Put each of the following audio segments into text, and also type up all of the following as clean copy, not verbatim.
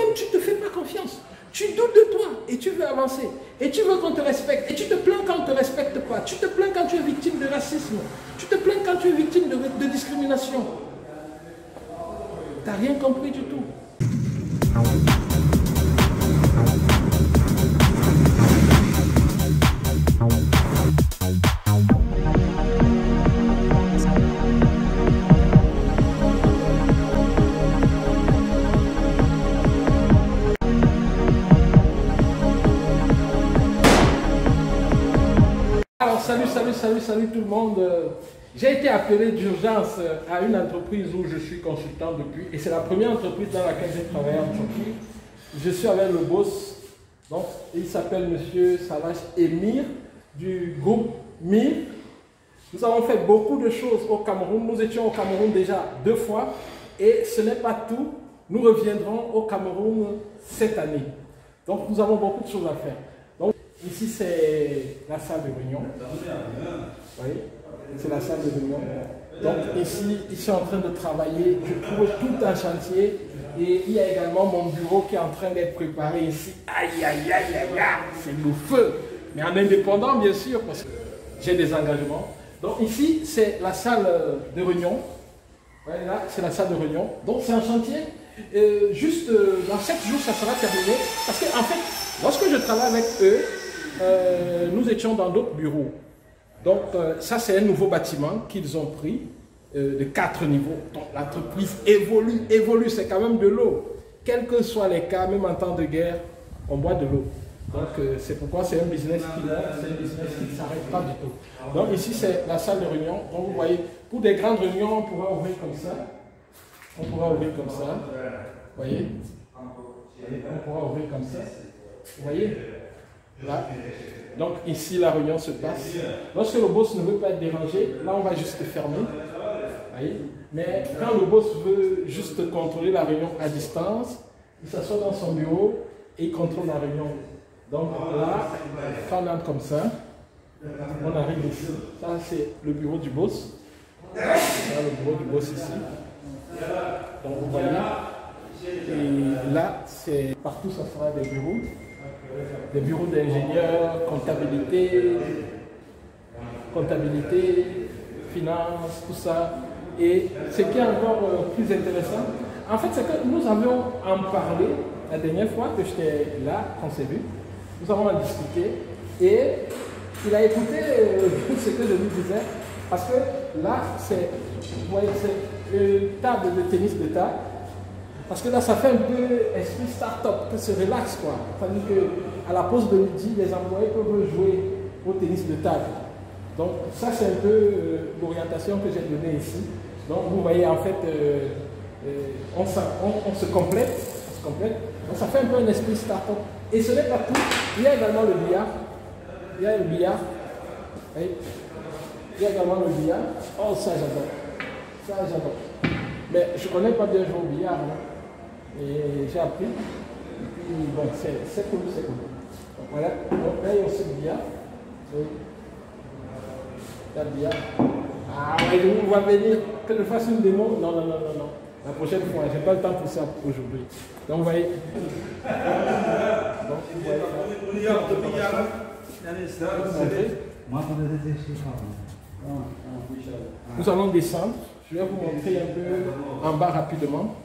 Toi-même, tu ne te fais pas confiance. Tu doutes de toi et tu veux avancer. Et tu veux qu'on te respecte. Et tu te plains quand on ne te respecte pas. Tu te plains quand tu es victime de racisme. Tu te plains quand tu es victime de discrimination. Tu n'as rien compris du tout. Alors, salut tout le monde. J'ai été appelé d'urgence à une entreprise où je suis consultant depuis. Et c'est la première entreprise dans laquelle j'ai travaillé en Turquie. Je suis avec le boss. Donc, il s'appelle Monsieur Savaş Emir du groupe MIR. Nous avons fait beaucoup de choses au Cameroun. Nous étions au Cameroun déjà 2 fois. Et ce n'est pas tout. Nous reviendrons au Cameroun cette année. Donc, nous avons beaucoup de choses à faire. Donc, ici, c'est la salle de réunion. Vous voyez, c'est la salle de réunion. Donc, ici, ils sont en train de travailler. Je trouve tout un chantier. Et il y a également mon bureau qui est en train d'être préparé ici. Aïe, aïe, aïe, aïe, aïe. C'est le feu. Mais en indépendant, bien sûr, parce que j'ai des engagements. Donc, ici, c'est la salle de réunion. Vous voyez, là, c'est la salle de réunion. Donc, c'est un chantier. Juste dans 7 jours, ça sera terminé. Parce qu'en fait, lorsque je travaille avec eux, nous étions dans d'autres bureaux. Donc, ça, c'est un nouveau bâtiment qu'ils ont pris de 4 niveaux. Donc, l'entreprise évolue, c'est quand même de l'eau. Quels que soient les cas, même en temps de guerre, on boit de l'eau. Donc, c'est pourquoi c'est un business qui ne s'arrête pas du tout. Donc, ici, c'est la salle de réunion. Donc, vous voyez, pour des grandes réunions, on pourrait ouvrir comme ça. On pourra ouvrir comme ça. Vous voyez? On pourra ouvrir comme ça. Vous voyez? Là. Donc ici, la réunion se passe. Lorsque le boss ne veut pas être dérangé, là, on va juste fermer. Vous voyez? Mais quand le boss veut juste contrôler la réunion à distance, il s'assoit dans son bureau et il contrôle la réunion. Donc là, quand on entre comme ça, on arrive ici. Ça, c'est le bureau du boss. Là, le bureau du boss ici. Donc vous voyez, et là, c'est partout, ça sera des bureaux d'ingénieurs, comptabilité, finance, tout ça. Et ce qui est encore plus intéressant, en fait, c'est que nous avions en parlé la dernière fois que j'étais là, qu'on s'est vu. Nous avons en discuté et il a écouté ce que je lui disais, parce que là, c'est, vous voyez, c'est une table de tennis de table. Parce que là, ça fait un peu esprit start-up, que se relaxe quoi. C'est-à-dire qu'à la pause de midi, les employés peuvent jouer au tennis de table. Donc, ça, c'est un peu l'orientation que j'ai donnée ici. Donc, vous voyez, en fait, on se complète. Donc, ça fait un peu un esprit start-up. Et ce n'est pas tout. Il y a également le billard. Il y a le billard. Oui. Il y a également le billard. Oh, ça, j'adore. Ça, j'adore. Mais je ne connais pas bien jouer au billard. Hein. Et j'ai appris. Et puis, bon, c'est cool, c'est cool. Donc, voilà. Donc, là, il y a aussi le billard. Oui. Il y a le billard. Ah, ouais, je vous vois venir. Que je fasse une démo. Non. La prochaine fois, je n'ai pas le temps pour ça aujourd'hui. Donc, vous voyez. Donc, vous voyez. Nous allons descendre. Je vais vous montrer un peu en bas rapidement.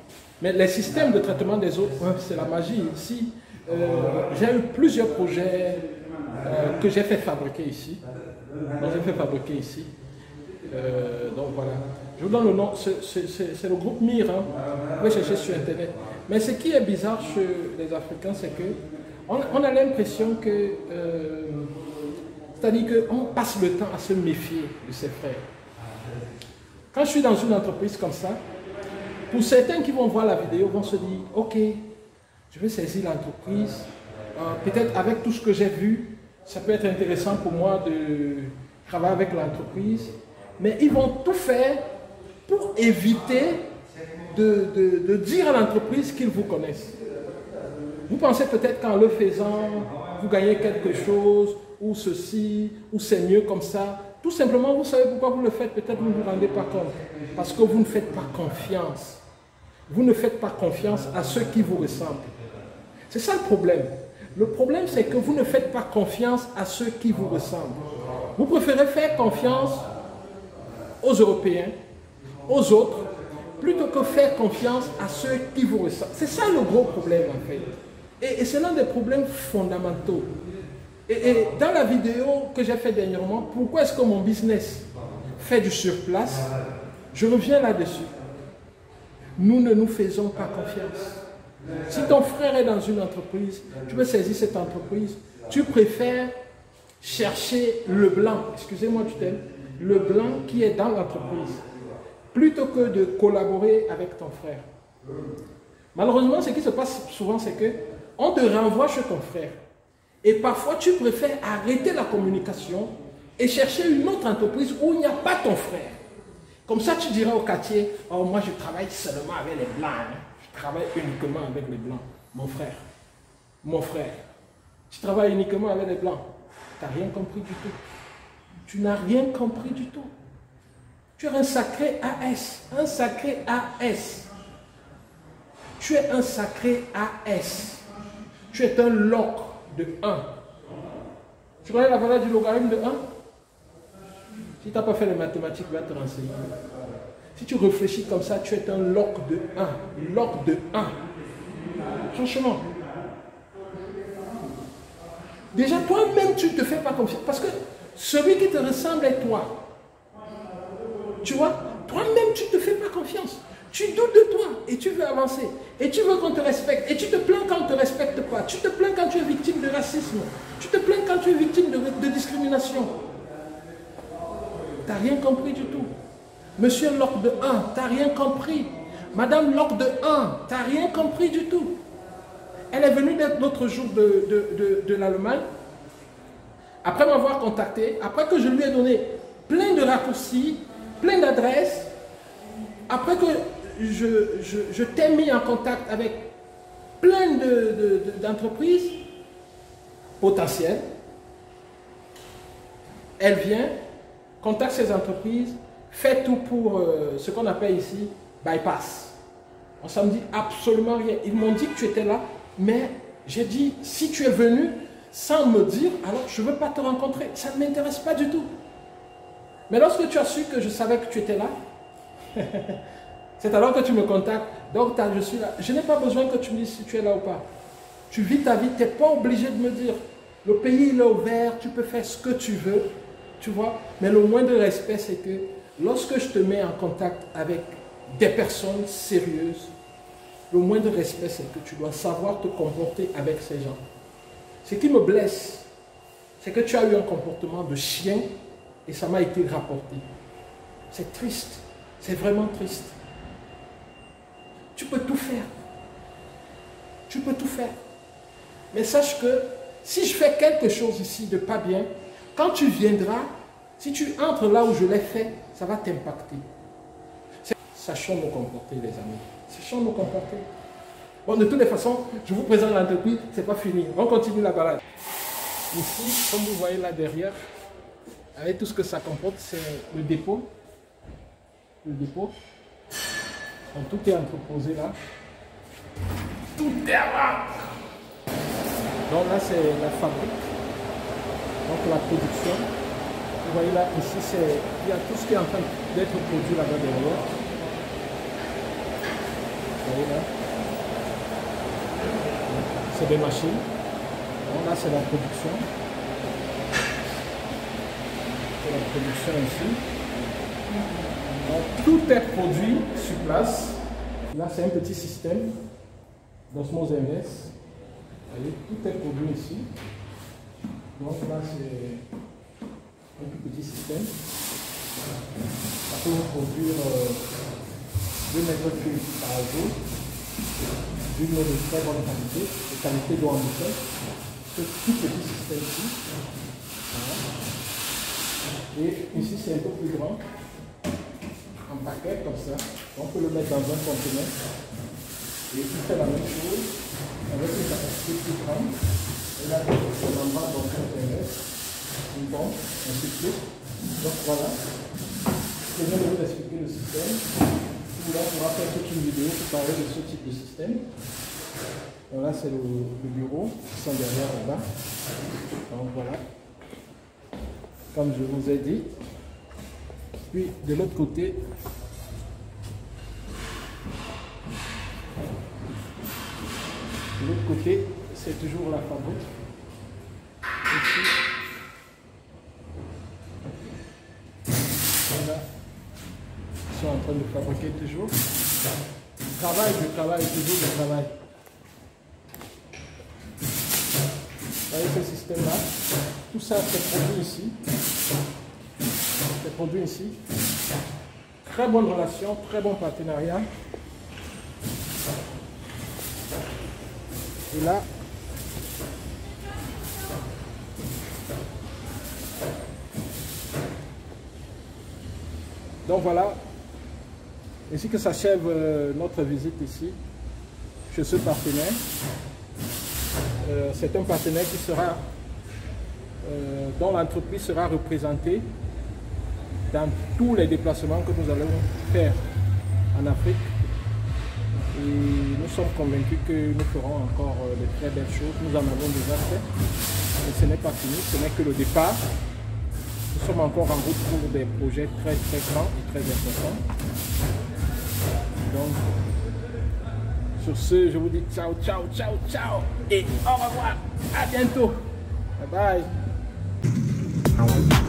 Mais les systèmes de traitement des eaux, c'est la magie. Ici, j'ai eu plusieurs projets que j'ai fait fabriquer ici. Donc voilà. Je vous donne le nom. C'est le groupe MIR. Hein. Vous pouvez chercher sur Internet. Mais ce qui est bizarre chez les Africains, c'est que on a l'impression que... c'est-à-dire qu'on passe le temps à se méfier de ses frères. Quand je suis dans une entreprise comme ça, pour certains qui vont voir la vidéo, vont se dire, ok, je vais saisir l'entreprise, peut-être avec tout ce que j'ai vu, ça peut être intéressant pour moi de travailler avec l'entreprise, mais ils vont tout faire pour éviter de dire à l'entreprise qu'ils vous connaissent. Vous pensez peut-être qu'en le faisant, vous gagnez quelque chose, ou ceci, ou c'est mieux comme ça. Tout simplement, vous savez pourquoi vous le faites, peut-être vous ne vous rendez pas compte. Parce que vous ne faites pas confiance. Vous ne faites pas confiance à ceux qui vous ressemblent. C'est ça le problème. Le problème, c'est que vous ne faites pas confiance à ceux qui vous ressemblent. Vous préférez faire confiance aux Européens, aux autres, plutôt que faire confiance à ceux qui vous ressemblent. C'est ça le gros problème en fait. Et c'est l'un des problèmes fondamentaux. Et dans la vidéo que j'ai fait dernièrement, pourquoi est-ce que mon business fait du surplace? Je reviens là-dessus. Nous ne nous faisons pas confiance. Si ton frère est dans une entreprise, tu veux saisir cette entreprise, tu préfères chercher le blanc, excusez-moi du terme, le blanc qui est dans l'entreprise, plutôt que de collaborer avec ton frère. Malheureusement, ce qui se passe souvent, c'est que on te renvoie chez ton frère. Et parfois, tu préfères arrêter la communication et chercher une autre entreprise où il n'y a pas ton frère. Comme ça, tu diras au quartier, oh, moi, je travaille seulement avec les blancs. Hein. Je travaille uniquement avec les blancs. Mon frère, tu travailles uniquement avec les blancs. Tu n'as rien compris du tout. Tu n'as rien compris du tout. Tu es un sacré AS. Un sacré AS. Tu es un sacré AS. Tu es un log de 1. Tu connais la valeur du logarithme de 1? Si tu n'as pas fait les mathématiques, va te renseigner. Si tu réfléchis comme ça, tu es un log de 1. Log de 1. Franchement. Déjà, toi-même, tu ne te fais pas confiance. Parce que celui qui te ressemble est toi. Tu vois? Toi-même, tu ne te fais pas confiance. Tu doutes de toi et tu veux avancer. Et tu veux qu'on te respecte. Et tu te plains quand on ne te respecte pas. Tu te plains quand tu es victime de racisme. Tu te plains quand tu es victime de discrimination. Tu n'as rien compris du tout. Monsieur Locke de 1, tu n'as rien compris. Madame Locke de 1, tu n'as rien compris du tout. Elle est venue l'autre jour de l'Allemagne. Après m'avoir contacté, après que je lui ai donné plein de raccourcis, plein d'adresses, après que je t'ai mis en contact avec plein d'entreprises potentielles, elle vient, contacte ces entreprises, fait tout pour ce qu'on appelle ici bypass. Ça me dit absolument rien. Ils m'ont dit que tu étais là, mais j'ai dit, si tu es venu sans me dire, alors je ne veux pas te rencontrer. Ça ne m'intéresse pas du tout. Mais lorsque tu as su que je savais que tu étais là, c'est alors que tu me contactes. Donc, je suis là. Je n'ai pas besoin que tu me dises si tu es là ou pas. Tu vis ta vie, tu n'es pas obligé de me dire. Le pays, il est ouvert, tu peux faire ce que tu veux. Tu vois? Mais le moindre respect, c'est que lorsque je te mets en contact avec des personnes sérieuses, le moindre respect, c'est que tu dois savoir te comporter avec ces gens. Ce qui me blesse, c'est que tu as eu un comportement de chien et ça m'a été rapporté. C'est triste. C'est vraiment triste. Tu peux tout faire. Tu peux tout faire. Mais sache que si je fais quelque chose ici de pas bien, quand tu viendras, si tu entres là où je l'ai fait, ça va t'impacter. Sachons nous comporter, les amis. Sachons nous comporter. Bon, de toutes les façons, je vous présente l'entreprise, c'est pas fini. On continue la balade. Ici, comme vous voyez là derrière, avec tout ce que ça comporte, c'est le dépôt. Le dépôt. Donc, tout est entreposé là. Tout est là. Donc là, c'est la fabrique. Donc la production. Vous voyez là, ici, il y a tout ce qui est en train d'être produit là-bas derrière. Vous voyez là. C'est des machines. Donc là, c'est la production. C'est la production ici. Donc, tout est produit sur place. Là, c'est un petit système d'osmose inverse. Vous voyez, tout est produit ici. Donc là, c'est un tout petit système. Ça peut vous produire 2 mètres cubes par jour, d'une eau de très bonne qualité, de qualité d'eau en bouteille. Ce tout petit système ici. Voilà. Et ici, c'est un peu plus grand. Un paquet comme ça. On peut le mettre dans un conteneur. Et il fait la même chose avec une capacité plus grande. Et là, c'est l'endroit dans un conteneur. Une pompe, ainsi de suite. Donc voilà. Je viens de vous expliquer le système. Là, on va faire toute une vidéo pour parler de ce type de système. Donc là, c'est le bureau qui sont derrière là-bas. Donc voilà. Comme je vous ai dit. Puis de l'autre côté, c'est toujours la fabrique. Ici, voilà. Ils sont en train de fabriquer toujours. Je travaille, toujours le travail. Vous voyez ce système-là? Tout ça, c'est produit ici. C'est produit ici. Très bonne relation, très bon partenariat. Et là, donc voilà, ainsi que s'achève notre visite ici, chez ce partenaire. C'est un partenaire qui sera, dont l'entreprise sera représentée dans tous les déplacements que nous allons faire en Afrique. Et nous sommes convaincus que nous ferons encore de très belles choses. Nous en avons déjà fait. Mais ce n'est pas fini, ce n'est que le départ. Nous sommes encore en route pour des projets très très grands et très importants. Donc, sur ce, je vous dis ciao, ciao, ciao, ciao. Et au revoir. À bientôt. Bye bye.